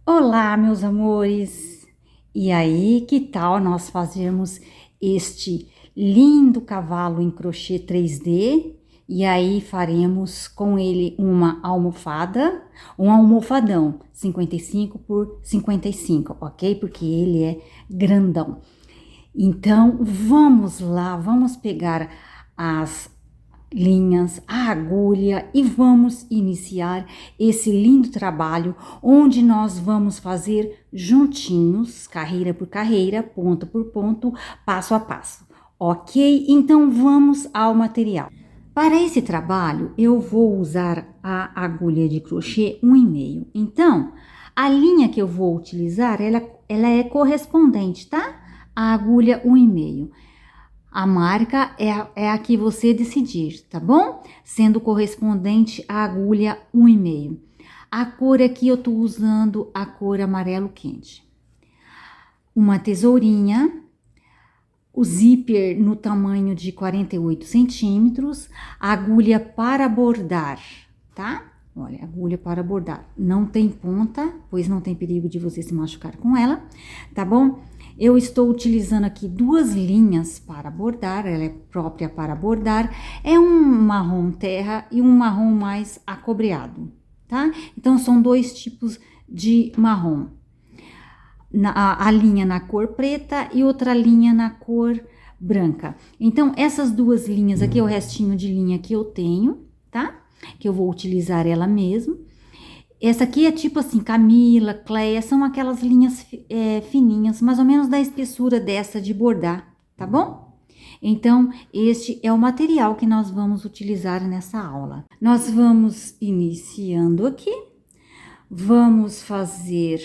Olá, meus amores! E aí, que tal nós fazermos este lindo cavalo em crochê 3D? E aí faremos com ele uma almofada, um almofadão 55 por 55, ok? Porque ele é grandão. Então, vamos lá, vamos pegar as linhas, a agulha e vamos iniciar esse lindo trabalho onde nós vamos fazer juntinhos, carreira por carreira, ponto por ponto, passo a passo. Ok? Então vamos ao material. Para esse trabalho, eu vou usar a agulha de crochê 1,5. Então, a linha que eu vou utilizar, ela é correspondente, tá? A agulha 1,5. A marca é a que você decidir, tá bom? Sendo correspondente à agulha 1,5. A cor aqui eu tô usando a cor amarelo quente. Uma tesourinha, o zíper no tamanho de 48 centímetros, agulha para bordar, tá? Olha, agulha para bordar. Não tem ponta, pois não tem perigo de você se machucar com ela, tá bom? Eu estou utilizando aqui duas linhas para bordar, ela é própria para bordar. É um marrom terra e um marrom mais acobreado, tá? Então, são dois tipos de marrom. A linha na cor preta e outra linha na cor branca. Então, essas duas linhas aqui é o restinho de linha que eu tenho, tá? Que eu vou utilizar ela mesmo. Essa aqui é tipo assim, Camila, Cleia, são aquelas linhas fininhas, mais ou menos da espessura dessa de bordar, tá bom? Então, este é o material que nós vamos utilizar nessa aula. Nós vamos iniciando aqui, vamos fazer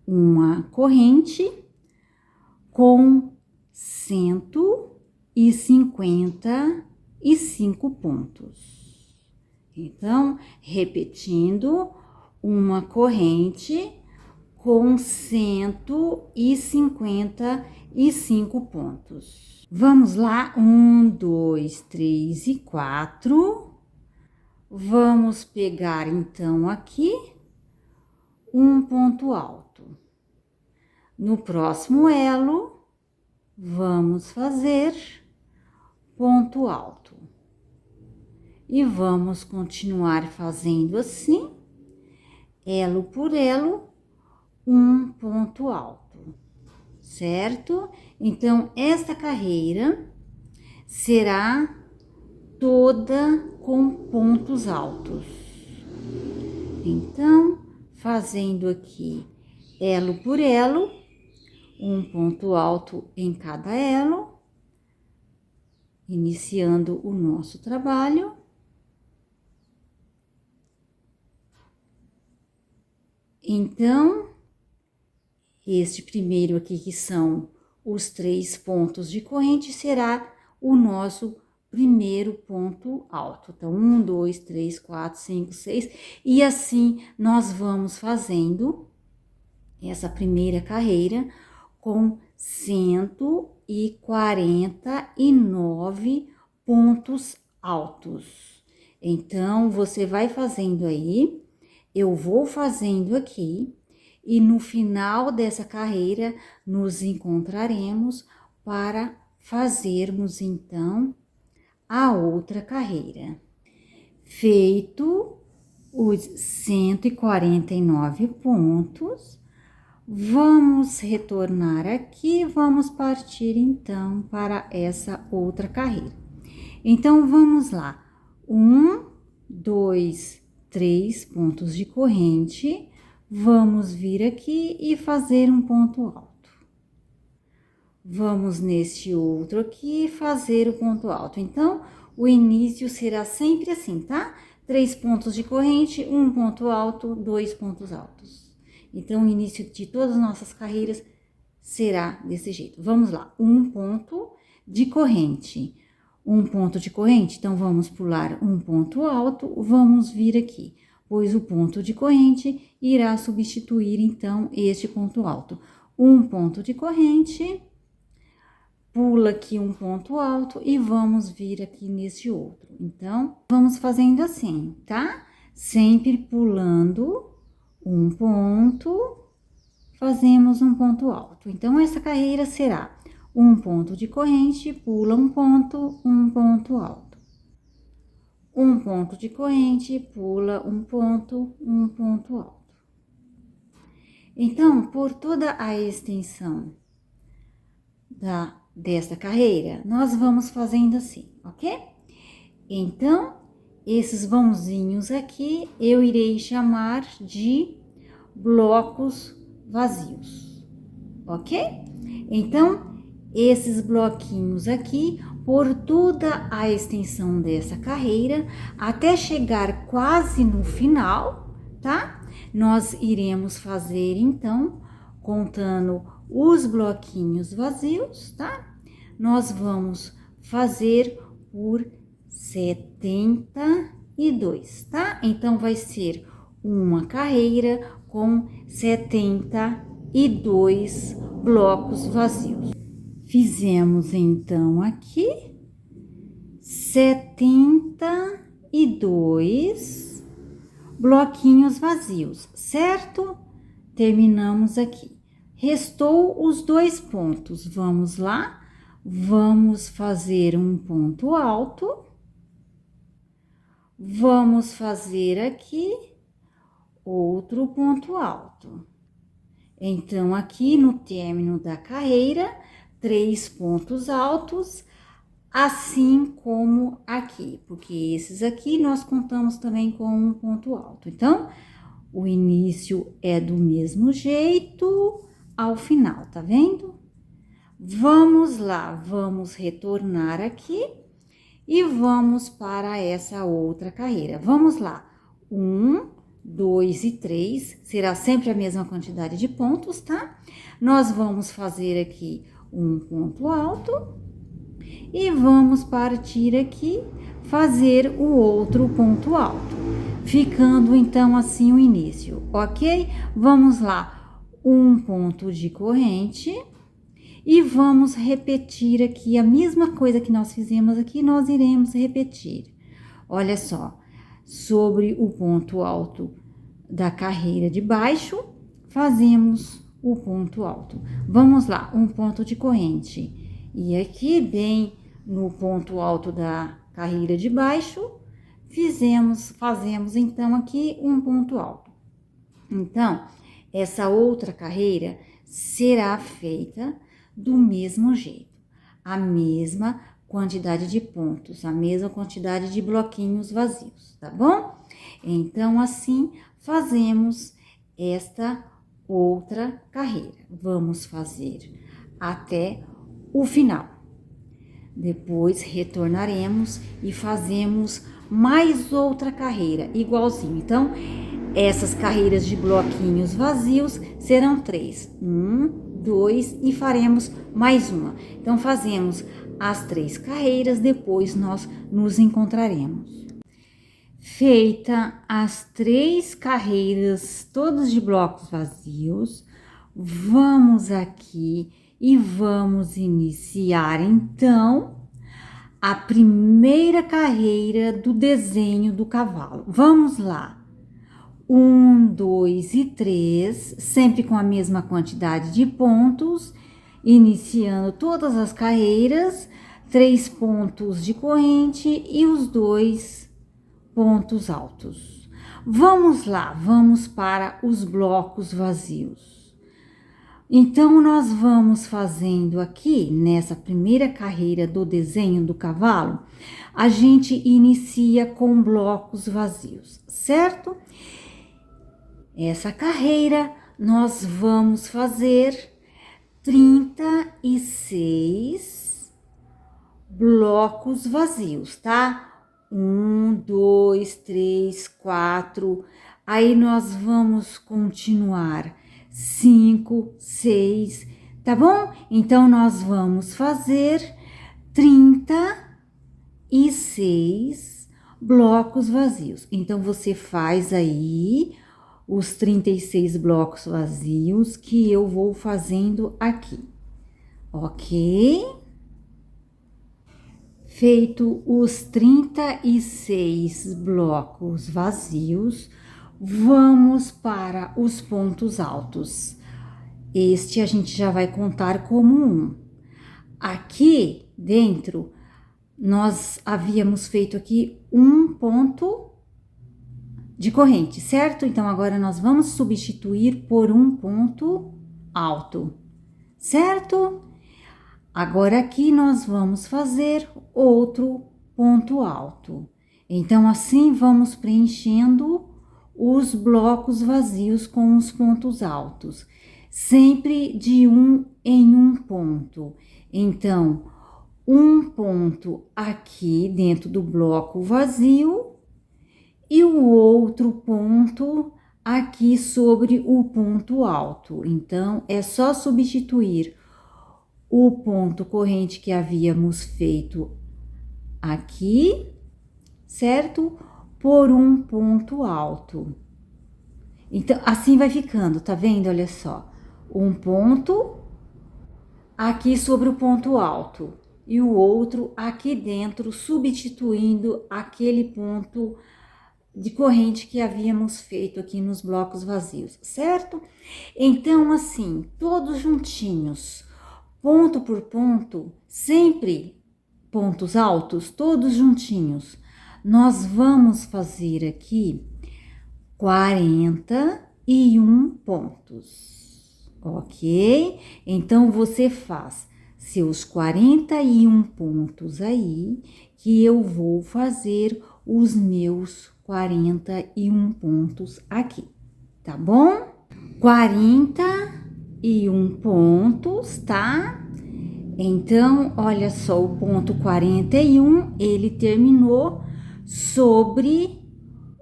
uma corrente com 155 pontos. Então, repetindo, uma corrente com 155 pontos. Vamos lá, 1, 2, 3 e 4. Vamos pegar então aqui um ponto alto. No próximo elo, vamos fazer ponto alto. E vamos continuar fazendo assim, elo por elo, um ponto alto, certo? Então, esta carreira será toda com pontos altos. Então, fazendo aqui elo por elo, um ponto alto em cada elo, iniciando o nosso trabalho. Então, este primeiro aqui, que são os 3 pontos de corrente, será o nosso primeiro ponto alto. Então, 1, 2, 3, 4, 5, 6, e assim nós vamos fazendo essa primeira carreira com 149 pontos altos. Então, você vai fazendo aí, eu vou fazendo aqui, e no final dessa carreira nos encontraremos para fazermos então a outra carreira. Feito os 149 pontos, vamos retornar aqui, vamos partir então para essa outra carreira. Então, vamos lá. 1, 2, 3 pontos de corrente, vamos vir aqui e fazer um ponto alto. Vamos neste outro aqui fazer o ponto alto. Então, o início será sempre assim, tá? 3 pontos de corrente, um ponto alto, 2 pontos altos. Então, o início de todas as nossas carreiras será desse jeito. Vamos lá, um ponto de corrente. Um ponto de corrente, então, vamos pular um ponto alto, vamos vir aqui, pois o ponto de corrente irá substituir, então, este ponto alto. Um ponto de corrente, pula aqui um ponto alto e vamos vir aqui nesse outro. Então, vamos fazendo assim, tá? Sempre pulando um ponto fazemos um ponto alto. Então, essa carreira será um ponto de corrente, pula um ponto alto. Um ponto de corrente, pula um ponto alto. Então, por toda a extensão desta carreira, nós vamos fazendo assim, ok? Então, esses vãozinhos aqui, eu irei chamar de blocos vazios, ok? Então, esses bloquinhos aqui, por toda a extensão dessa carreira, até chegar quase no final, tá? Nós iremos fazer, então, contando os bloquinhos vazios, tá? Nós vamos fazer por 72, tá? Então, vai ser uma carreira com 72 blocos vazios. Fizemos, então, aqui 72 bloquinhos vazios, certo? Terminamos aqui. Restou os 2 pontos. Vamos lá? Vamos fazer um ponto alto. Vamos fazer aqui outro ponto alto. Então, aqui no término da carreira, 3 pontos altos, assim como aqui, porque esses aqui nós contamos também com um ponto alto. Então, o início é do mesmo jeito ao final, tá vendo? Vamos lá, vamos retornar aqui e vamos para essa outra carreira. Vamos lá, 1, 2 e 3, será sempre a mesma quantidade de pontos, tá? Nós vamos fazer aqui um ponto alto e vamos partir aqui, fazer o outro ponto alto, ficando então assim o início, ok? Vamos lá, um ponto de corrente e vamos repetir aqui a mesma coisa que nós fizemos aqui, nós iremos repetir. Olha só, sobre o ponto alto da carreira de baixo, fazemos o ponto alto. Vamos lá, um ponto de corrente. E aqui, bem no ponto alto da carreira de baixo, fazemos então aqui um ponto alto. Então, essa outra carreira será feita do mesmo jeito, a mesma quantidade de pontos, a mesma quantidade de bloquinhos vazios, tá bom? Então, assim, fazemos esta outra carreira. Vamos fazer até o final. Depois retornaremos e fazemos mais outra carreira, igualzinho. Então, essas carreiras de bloquinhos vazios serão 3. 1, 2 e faremos mais uma. Então, fazemos as 3 carreiras, depois nós nos encontraremos. Feita as 3 carreiras, todas de blocos vazios, vamos aqui e vamos iniciar, então, a primeira carreira do desenho do cavalo. Vamos lá. 1, 2 e 3, sempre com a mesma quantidade de pontos, iniciando todas as carreiras, 3 pontos de corrente e os 2 pontos altos. Vamos lá, vamos para os blocos vazios. Então, nós vamos fazendo aqui, nessa primeira carreira do desenho do cavalo, a gente inicia com blocos vazios, certo? Essa carreira, nós vamos fazer 36 blocos vazios, tá? 1, 2, 3, 4, aí nós vamos continuar 5, 6, tá bom? Então, nós vamos fazer 36 blocos vazios. Então, você faz aí os 36 blocos vazios que eu vou fazendo aqui, ok? Feito os 36 blocos vazios, vamos para os pontos altos. este a gente já vai contar como um. Aqui dentro, nós havíamos feito aqui um ponto de corrente, certo? Então, agora nós vamos substituir por um ponto alto, certo? Agora aqui nós vamos fazer outro ponto alto. Então, assim vamos preenchendo os blocos vazios com os pontos altos, sempre de um em um ponto. Então, um ponto aqui dentro do bloco vazio e o outro ponto aqui sobre o ponto alto. Então, é só substituir o ponto corrente que havíamos feito aqui, certo? Por um ponto alto. Então, assim vai ficando, tá vendo? Olha só, um ponto aqui sobre o ponto alto e o outro aqui dentro, substituindo aquele ponto de corrente que havíamos feito aqui nos blocos vazios, certo? Então, assim, todos juntinhos, ponto por ponto, sempre pontos altos, todos juntinhos. Nós vamos fazer aqui 41 pontos, ok? Então, você faz seus 41 pontos aí, que eu vou fazer os meus 41 pontos aqui, tá bom? 41 pontos, tá? Então, olha só, o ponto 41, ele terminou sobre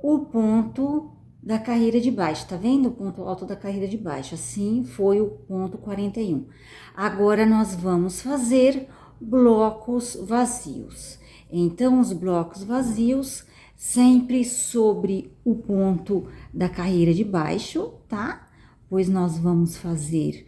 o ponto da carreira de baixo, tá vendo? O ponto alto da carreira de baixo, assim foi o ponto 41. Agora, nós vamos fazer blocos vazios. Então, os blocos vazios sempre sobre o ponto da carreira de baixo, tá? Pois nós vamos fazer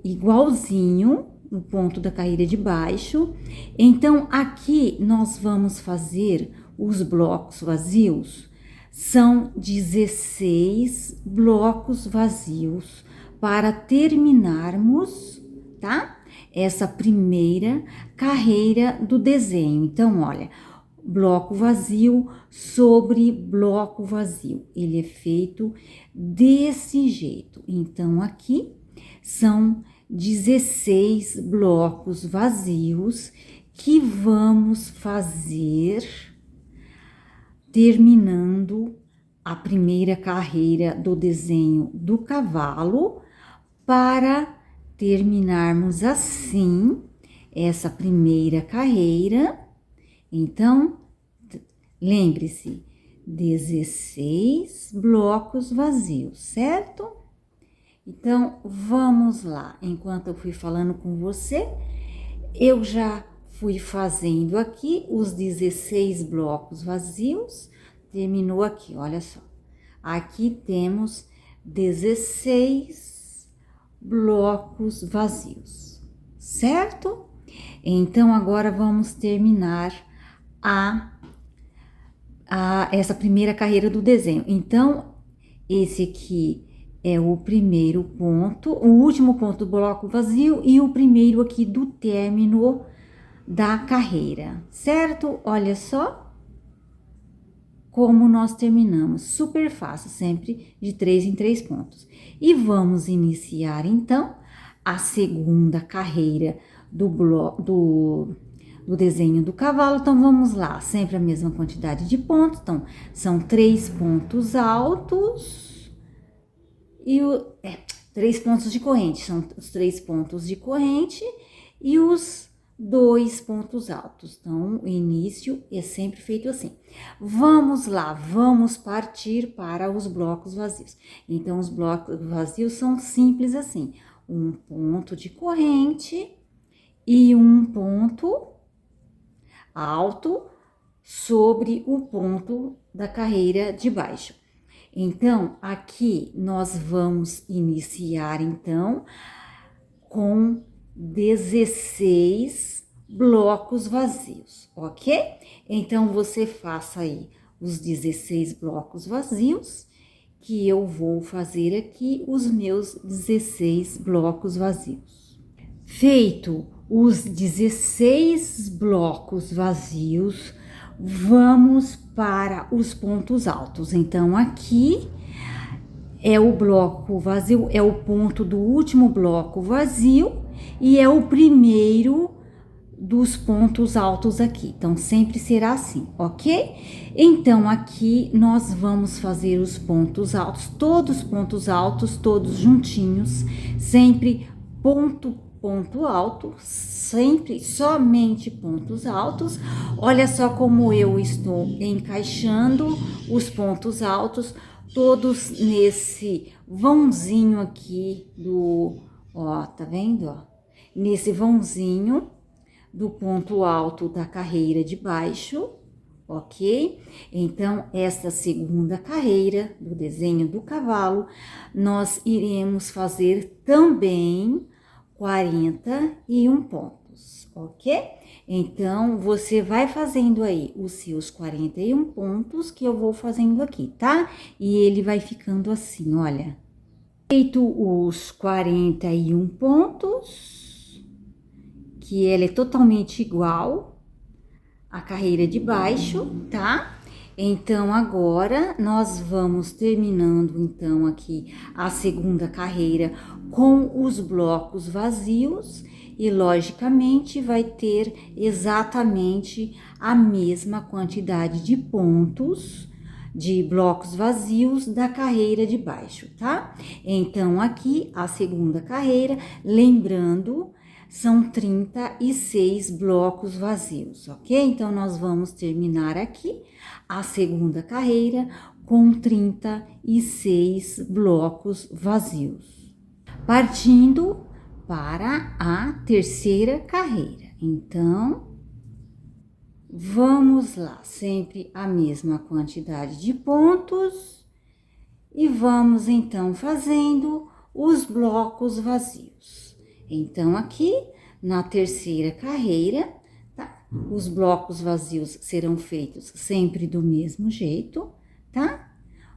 igualzinho no ponto da carreira de baixo. Então, aqui nós vamos fazer os blocos vazios. São 16 blocos vazios para terminarmos, tá? Essa primeira carreira do desenho. Então, olha, bloco vazio sobre bloco vazio. Ele é feito desse jeito. Então, aqui são 16 blocos vazios que vamos fazer terminando a primeira carreira do desenho do cavalo, para terminarmos assim essa primeira carreira. Então, lembre-se, 16 blocos vazios, certo? Então, vamos lá. Enquanto eu fui falando com você, eu já fui fazendo aqui os 16 blocos vazios. Terminou aqui, olha só. Aqui temos 16 blocos vazios, certo? Então, agora vamos terminar essa primeira carreira do desenho. Então, esse aqui é o primeiro ponto, o último ponto do bloco vazio e o primeiro aqui do término da carreira, certo? Olha só como nós terminamos, super fácil, sempre de 3 em 3 pontos. E vamos iniciar, então, a segunda carreira do desenho do cavalo. Então, vamos lá, sempre a mesma quantidade de pontos. Então, são 3 pontos altos e 3 pontos de corrente, são os 3 pontos de corrente e os 2 pontos altos. Então, o início é sempre feito assim. Vamos lá, vamos partir para os blocos vazios. Então, os blocos vazios são simples assim: um ponto de corrente e um ponto alto sobre o ponto da carreira de baixo. Então, aqui nós vamos iniciar, então, com 16 blocos vazios, ok? Então, você faça aí os 16 blocos vazios, que eu vou fazer aqui os meus 16 blocos vazios. Feito os 16 blocos vazios, vamos para os pontos altos. Então, aqui é o bloco vazio, é o ponto do último bloco vazio e é o primeiro dos pontos altos aqui. Então, sempre será assim, ok? Então, aqui nós vamos fazer os pontos altos, todos juntinhos, sempre ponto alto, sempre somente pontos altos. Olha só como eu estou encaixando os pontos altos, todos nesse vãozinho aqui ó, tá vendo, ó? Nesse vãozinho do ponto alto da carreira de baixo, ok? Então, essa segunda carreira do desenho do cavalo, nós iremos fazer também 41 pontos, ok? Então, você vai fazendo aí os seus 41 pontos que eu vou fazendo aqui, tá? E ele vai ficando assim, olha. Feito os 41 pontos, que ela é totalmente igual à carreira de baixo, tá? Então, agora, nós vamos terminando, então, aqui a segunda carreira com os blocos vazios e, logicamente, vai ter exatamente a mesma quantidade de pontos de blocos vazios da carreira de baixo, tá? Então, aqui, a segunda carreira, lembrando, são 36 blocos vazios, ok? Então, nós vamos terminar aqui a segunda carreira com 36 blocos vazios. Partindo para a terceira carreira. Então, vamos lá, sempre a mesma quantidade de pontos e vamos então fazendo os blocos vazios. Então, aqui na terceira carreira, tá? Os blocos vazios serão feitos sempre do mesmo jeito, tá?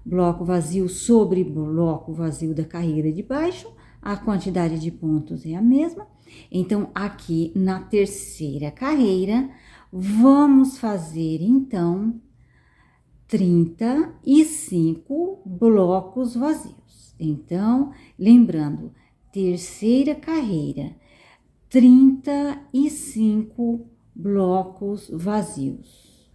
Bloco vazio sobre bloco vazio da carreira de baixo, a quantidade de pontos é a mesma. Então, aqui na terceira carreira, vamos fazer então 35 blocos vazios. Então, lembrando, terceira carreira, 35 blocos vazios.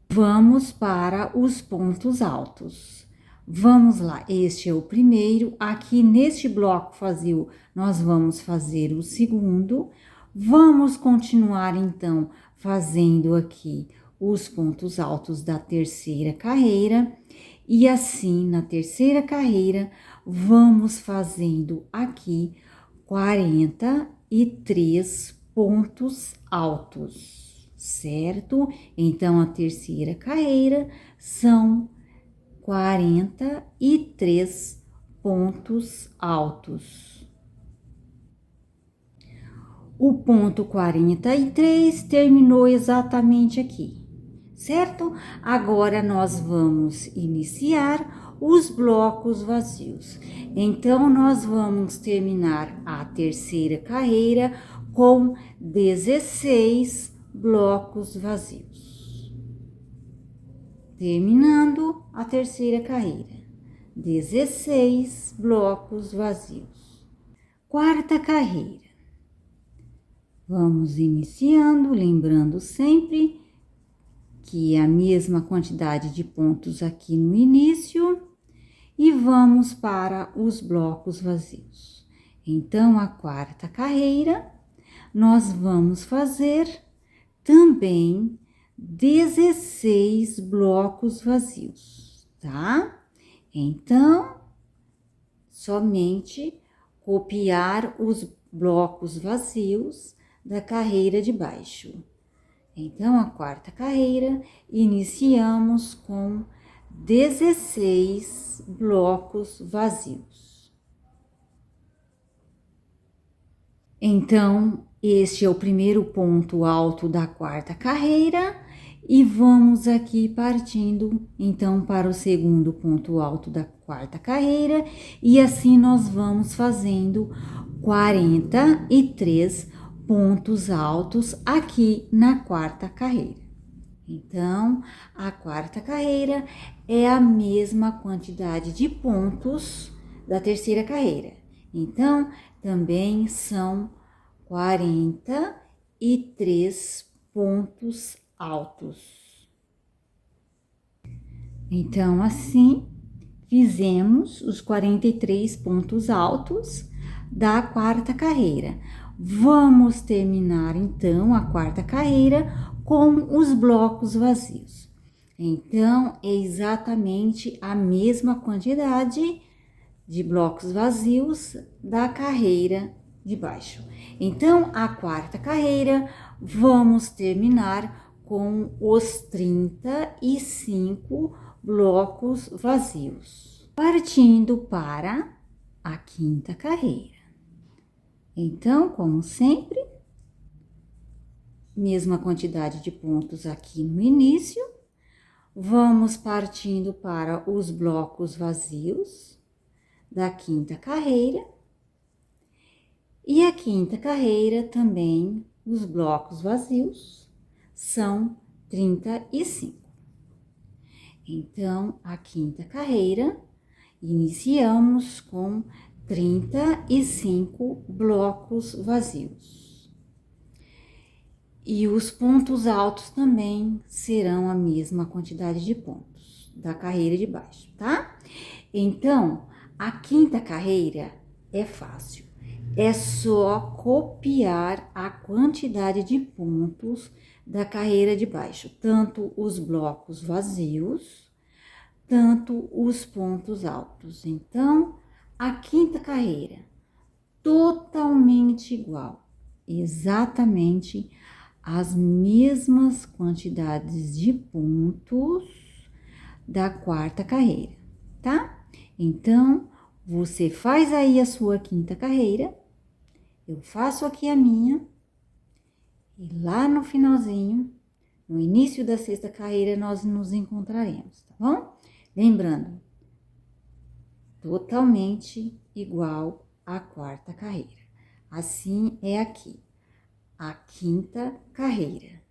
Vamos para os pontos altos. Vamos lá, este é o primeiro. Aqui neste bloco vazio, nós vamos fazer o segundo. Vamos continuar então fazendo aqui os pontos altos da terceira carreira. E assim, na terceira carreira, vamos fazendo aqui 43 pontos altos, certo? Então, a terceira carreira são 43 pontos altos. O ponto 43 terminou exatamente aqui, certo? Agora, nós vamos iniciar os blocos vazios. Então, nós vamos terminar a terceira carreira com 16 blocos vazios. Terminando a terceira carreira, 16 blocos vazios. Quarta carreira. Vamos iniciando, lembrando sempre que é a mesma quantidade de pontos aqui no início, e vamos para os blocos vazios. Então, a quarta carreira, nós vamos fazer também 16 blocos vazios, tá? Então, somente copiar os blocos vazios da carreira de baixo. Então, a quarta carreira, iniciamos com 16 blocos vazios. Então, este é o primeiro ponto alto da quarta carreira E vamos aqui partindo, então, para o segundo ponto alto da quarta carreira, e assim nós vamos fazendo 43 pontos altos aqui na quarta carreira. Então, a quarta carreira é a mesma quantidade de pontos da terceira carreira. Então, também são 43 pontos altos. Então, assim, fizemos os 43 pontos altos da quarta carreira. Vamos terminar, então, a quarta carreira com os blocos vazios. Então, é exatamente a mesma quantidade de blocos vazios da carreira de baixo. Então, a quarta carreira, vamos terminar com os 35 blocos vazios. Partindo para a quinta carreira. Então, como sempre, mesma quantidade de pontos aqui no início, vamos partindo para os blocos vazios da quinta carreira. E a quinta carreira também, os blocos vazios, são 35. Então, a quinta carreira, iniciamos com 35 blocos vazios. E os pontos altos também serão a mesma quantidade de pontos da carreira de baixo, tá? Então, a quinta carreira é fácil. É só copiar a quantidade de pontos da carreira de baixo, tanto os blocos vazios, tanto os pontos altos. Então, a quinta carreira, totalmente igual, exatamente as mesmas quantidades de pontos da quarta carreira, tá? Então, você faz aí a sua quinta carreira, eu faço aqui a minha, e lá no finalzinho, no início da sexta carreira, nós nos encontraremos, tá bom? Lembrando, totalmente igual à quarta carreira. Assim é aqui, a quinta carreira.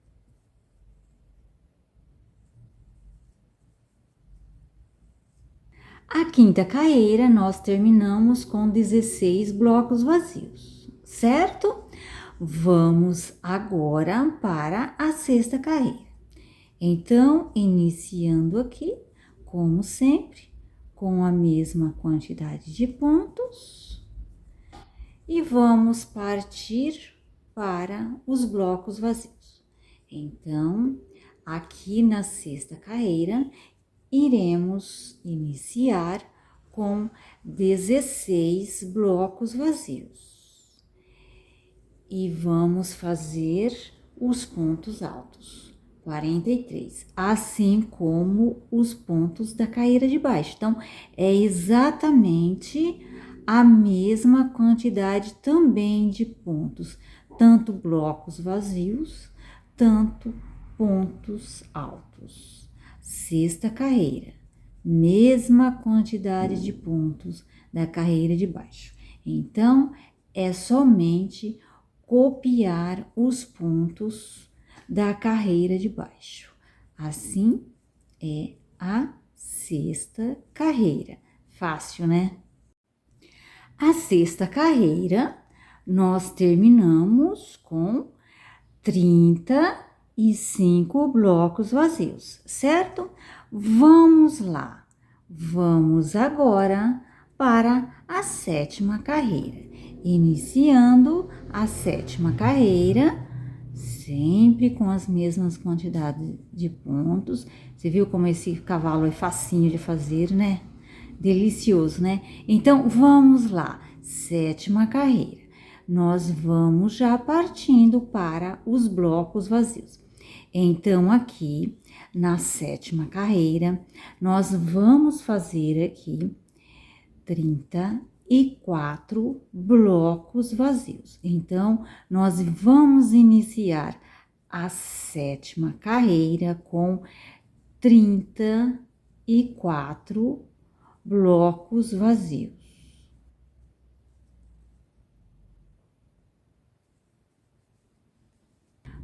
A quinta carreira, nós terminamos com 16 blocos vazios, certo? Vamos agora para a sexta carreira. Então, iniciando aqui, como sempre, com a mesma quantidade de pontos, e vamos partir para os blocos vazios. Então, aqui na sexta carreira, iremos iniciar com 16 blocos vazios. E vamos fazer os pontos altos, 43, assim como os pontos da carreira de baixo. Então, é exatamente a mesma quantidade também de pontos, tanto blocos vazios, tanto pontos altos. Sexta carreira, mesma quantidade de pontos da carreira de baixo. Então, é somente copiar os pontos da carreira de baixo. Assim é a sexta carreira. Fácil, né? A sexta carreira, nós terminamos com 35 blocos vazios, certo? Vamos lá. Vamos agora para a sétima carreira. Iniciando a sétima carreira, sempre com as mesmas quantidades de pontos. Você viu como esse cavalo é facinho de fazer, né? Delicioso, né? Então, vamos lá. Sétima carreira. Nós vamos já partindo para os blocos vazios. Então, aqui na sétima carreira, nós vamos fazer aqui 34 blocos vazios. Então, nós vamos iniciar a sétima carreira com 34 blocos vazios.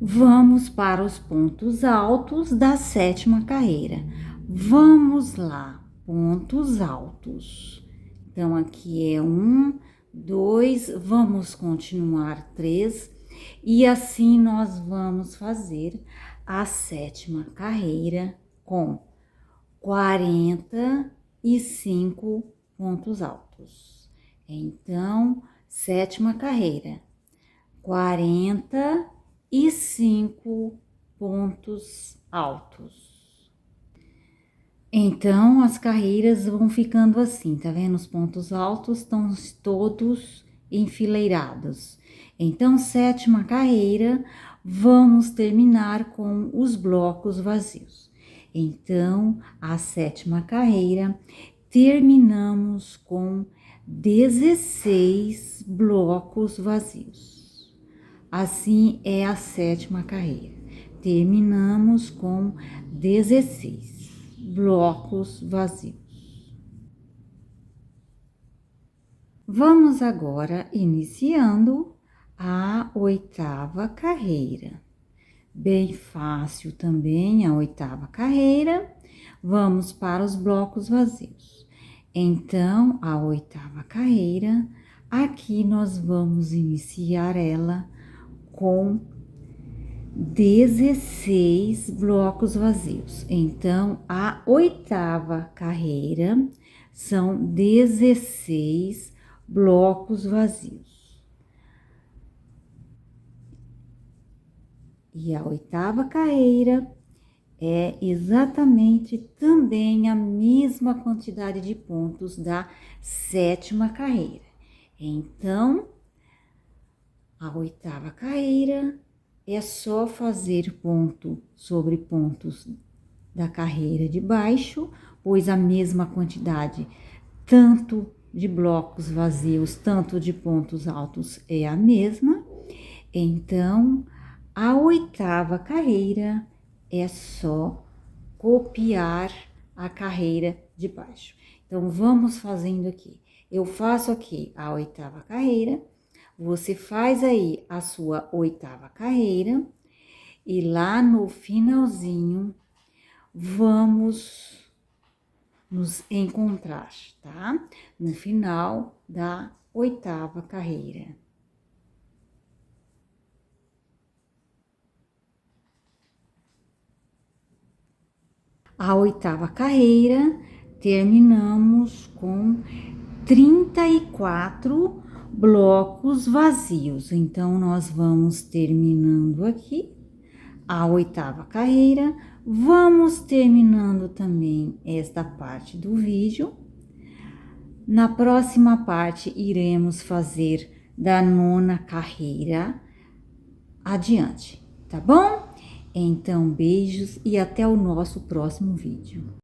Vamos para os pontos altos da sétima carreira. Vamos lá, pontos altos. Então, aqui é 1, 2, vamos continuar 3, e assim nós vamos fazer a sétima carreira com 45 pontos altos. Então, sétima carreira, 45 pontos altos. Então, as carreiras vão ficando assim, tá vendo? Os pontos altos estão todos enfileirados. Então, sétima carreira, vamos terminar com os blocos vazios. Então, a sétima carreira, terminamos com 16 blocos vazios. Assim é a sétima carreira. Terminamos com 16 blocos vazios. Vamos agora iniciando a oitava carreira. Bem fácil também a oitava carreira. Vamos para os blocos vazios. Então, a oitava carreira, aqui nós vamos iniciar ela com 16 blocos vazios. Então, a oitava carreira são 16 blocos vazios. E a oitava carreira é exatamente também a mesma quantidade de pontos da sétima carreira. Então, a oitava carreira é só fazer ponto sobre pontos da carreira de baixo, pois a mesma quantidade, tanto de blocos vazios, tanto de pontos altos, é a mesma. Então, a oitava carreira é só copiar a carreira de baixo. Então, vamos fazendo aqui. Eu faço aqui a oitava carreira, você faz aí a sua oitava carreira, e lá no finalzinho, vamos nos encontrar, tá? No final da oitava carreira. A oitava carreira, terminamos com 34 blocos vazios. Então, nós vamos terminando aqui a oitava carreira, vamos terminando também esta parte do vídeo. Na próxima parte, iremos fazer da nona carreira adiante, tá bom? Então, beijos e até o nosso próximo vídeo.